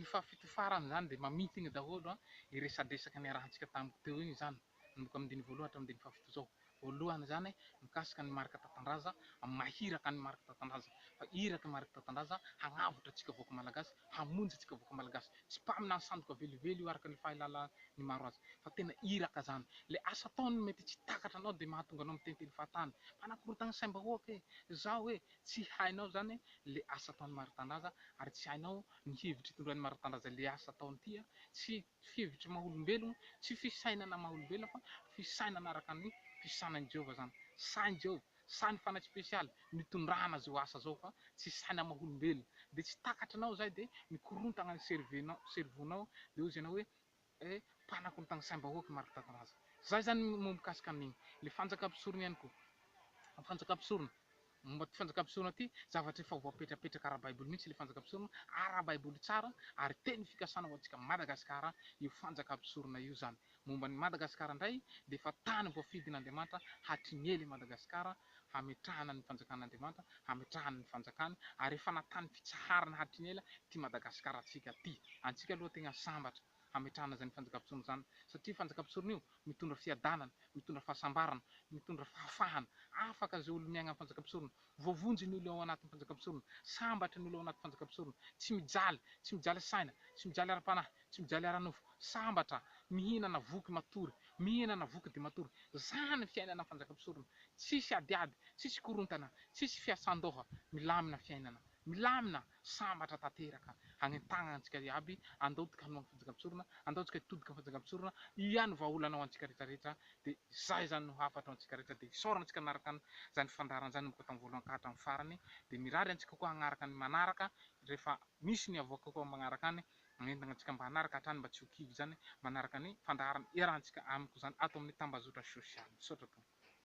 Ty fahafito farany zany de mamitiny daholo iresadresaky niarahantsika tamiko teo igny zany. Manomboka amin'ny dimy voalohany hatramin'ny dimy fahafito zao. Voalohany zany mikasika ny marika tatandraza, mahiraka ny marika tatandraza. Fa iraka marika tatandraza hagnavotra antsika vahoaka malagasy, hamonjy antsika vahoaka malagasy. Tsy mpamina ny sandoka velively io araka ny fahalalan'ny maro azy. Fa tena iraka zany. Le asa ataony mety tsy takatra anao de mahatonga anao mitentely fahatany. Manakorotana ny saim-bahoaka zao tsy hainao zany le asa ataon'ny marika tatandraza ary tsy hainao ny hevitry itondrany marika tatandraza le asa ataony ty tsy hevitry maha-olombelogno, tsy fisainana maha-olombelogno fa fisainana araka ny fisainan'i Jehova zany. Sain'i Jehova, sainy fanahy spesialy nitondrana zao asa zao fa tsy saina maha-olombelogno. De tsy takatranao zay de mikorontana ny cerveau-nao de hoy ianao hoe mpanakorotana saim-bahoaka marika tatandraza. Zay zany mikasika an'igny. Le fanjakam-pisorony ihany koa. Fanjakam-pisorona. Momba ty fanjakam-pisorona ty, zavatra efa voapetrapetraka ara-baiboly mihitsy le fanjakam-pisorona, ara-baiboly tsara ary teny fikasana ho antsika Madagasikara io fanjakam-pisorona io zany. Momba ny Madagasikara indray de efa tany voafidin'Andriamanitra hatrinely Madagasikara hametrahana ny fanjakan'Andriamanitra, hametrahana ny fanjakany ary efa natany fitsaharana hatrin'ela ty Madagasikara antsika ty. Antsika aloha tegna sambatra hametrahana zany fanjakam-pisorona zany satria fanjakam-pisorona io mitondra fiadanana, mitondra fahasambarana, mitondra fahafahana. Afaka zay olo miaina amin'ny fanjakam-pisorona, voavonjy ny olo ao anatin'ny fanjakam-pisorona, sambatra ny olo ao anatin'ny fanjakam-pisorona, tsy mijaly saina, tsy mijaly ara-panahy, tsy mijaly ara-nofo, sambatra, mihinana voky matory, mihinana voky de matory. Zany fiainana fanjakam-pisorona. Tsisy adiady, tsisy korontana, tsisy fiasan-doha, milamina fiainana, milamina, sambatra tanteraka. Hagnentagna antsika iaby andaodika hanao fanjakam-pisorona, andaodika hitodika fanjakam-pisorona, io ihany vahaolana ho antsika rehetrarehetra. De zay zany no hafatra ho antsika rehetra de isaorana antsika hanaraka zany fandaharana zany mankao tamin'ny voalohany ka hatramin'ny farany. De mirary antsika koa hagnaraka ny manaraka rehefa misy ny avoaka koa magnaraka any, hagnentana antsika mba hanaraka hatrany mba tsy ho kivy zany manaraka ny fandaharana iarahantsika amiko zany ato amin'ny tambazotra sosialy. Misaotra tompoko.